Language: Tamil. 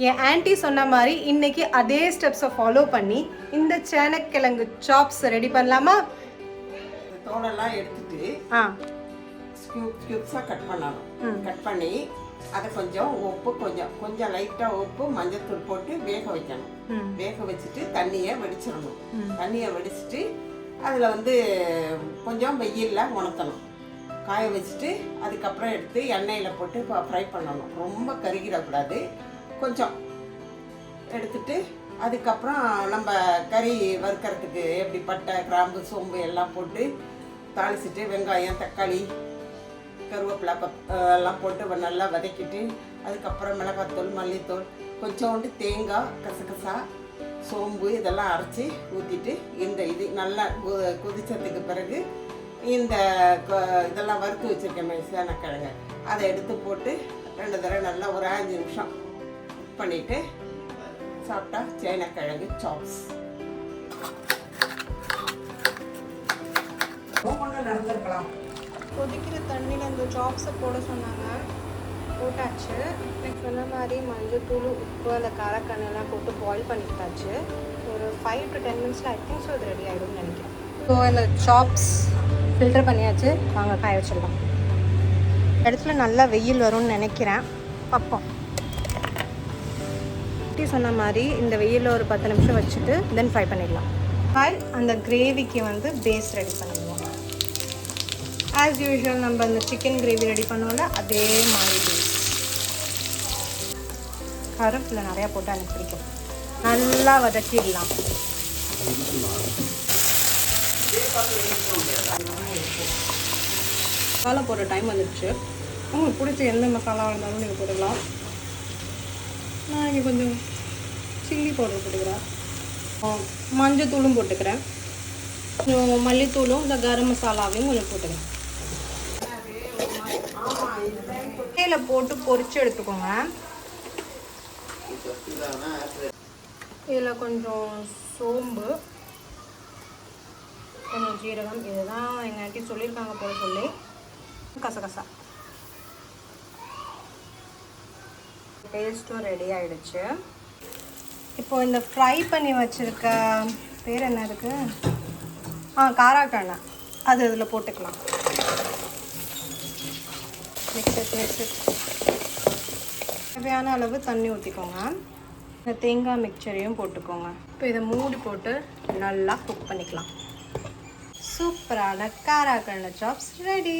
என் ஆன்ட்டி சொன்ன மாதிரி இன்னைக்கு அதே ஸ்டெப்ஸை ஃபாலோ பண்ணி இந்த சேனக்கிழங்கு சாப்ஸ் ரெடி பண்ணலாமா? தோலெல்லாம் எடுத்துட்டு கியூப்ஸாக கட் பண்ணணும். கட் பண்ணி அதை கொஞ்சம் உப்பு கொஞ்சம் லைட்டாக உப்பு மஞ்சத்தூள் போட்டு வேக வைக்கணும். வேக வச்சுட்டு தண்ணியை வடிச்சிடணும். தண்ணியை வடிச்சிட்டு அதில் கொஞ்சம் வெயிலில் உணர்த்தணும். காய வச்சுட்டு அதுக்கப்புறம் எடுத்து எண்ணெயில் போட்டு ஃப்ரை பண்ணணும். ரொம்ப கருகிடக்கூடாது. கொஞ்சம் எடுத்துட்டு அதுக்கப்புறம் நம்ம கறி வறுக்கிறதுக்கு எப்படி பட்டை கிராம்பு சோம்பு எல்லாம் போட்டு தாளிச்சிட்டு வெங்காயம் தக்காளி கருவேப்பிலை எல்லாம் போட்டு நல்லா வதக்கிட்டு அதுக்கப்புறம் மிளகாத்தூள் மல்லித்தூள் கொஞ்சோண்டு தேங்காய் கசகசா சோம்பு இதெல்லாம் அரைச்சி ஊற்றிட்டு இது நல்லா கொதிச்சதுக்கு பிறகு இந்த இதெல்லாம் வறுத்து வச்சுருக்கேன் சேனக்கிழங்கு அதை எடுத்து போட்டு 2 தடவை நல்லா ஒரு 5 நிமிஷம் பண்ணிவிட்டு சாப்பிட்டா சேனக்கிழங்கு சாப்ஸ். நடந்திருக்கலாம். கொதிக்கிற தண்ணியில் இந்த சாப்ஸை போட சொன்னாங்க. போட்டாச்சு. சொன்ன மாதிரி மஞ்சள் உப்பு அந்த காரக்கண்ணெல்லாம் போட்டு பாயில் பண்ணிட்டாச்சு. ஒரு 5 to 10 மினிட்ஸில் ஐ திங்க் ஸோ இது ரெடி ஆகிடும்னு நினைக்கிறேன். ஸோ இந்த சாப்ஸ் ஃபில்டர் பண்ணியாச்சு. வாங்க காய வச்சிடலாம். இடத்துல நல்லா வெயில் வரும்னு நினைக்கிறேன். பார்ப்போம். சொன்ன மாதிரி இந்த வெயிலில் ஒரு 10 நிமிஷம் வச்சுட்டு தென் ஃப்ரை பண்ணிடலாம். அந்த கிரேவிக்கு பேஸ் ரெடி பண்ணிடுவோம். ஆஸ் யூஷுவல் நம்ம அந்த சிக்கன் கிரேவி ரெடி பண்ணுவோம்ல அதே மாதிரி பேஸ். கருவேப்பிலை நிறையா போட்டு எனக்கு பிடிக்கும். நல்லா வதக்கிடலாம். மசாலா போடுற டைம் வந்துடுச்சு. உங்களுக்கு பிடிச்ச எந்த மசாலாவாக இருந்தாலும் நீங்கள் போட்டுக்கலாம். நான் இங்கே கொஞ்சம் சில்லி பவுடர் போட்டுக்கிறேன். மஞ்சத்தூளும் போட்டுக்கிறேன். கொஞ்சம் மல்லித்தூளும் இந்த கரம் மசாலாவையும் கொஞ்சம் போட்டுக்கிறேன். எண்ணெயில் போட்டு பொரிச்சு எடுத்துக்கோங்க. இதில் கொஞ்சம் சோம்பு கொஞ்சம் ஜீரகம் இதுதான் எங்கள் ஆண்டி சொல்லியிருக்காங்க போல சொல்லி. கசகசா பேஸ்ட்டும் ரெடி ஆகிடுச்சு. இப்போது இந்த ஃப்ரை பண்ணி வச்சுருக்க பேர் என்ன இருக்குது காராக்கண்ணை அது இதில் போட்டுக்கலாம். மிக்சர் தேவையான அளவு தண்ணி ஊற்றிக்கோங்க. இந்த தேங்காய் மிக்சரையும் போட்டுக்கோங்க. இப்போ இதை மூடி போட்டு நல்லா குக் பண்ணிக்கலாம். சூப்பரான காராக்கண்ணை சாப்ஸ் ரெடி.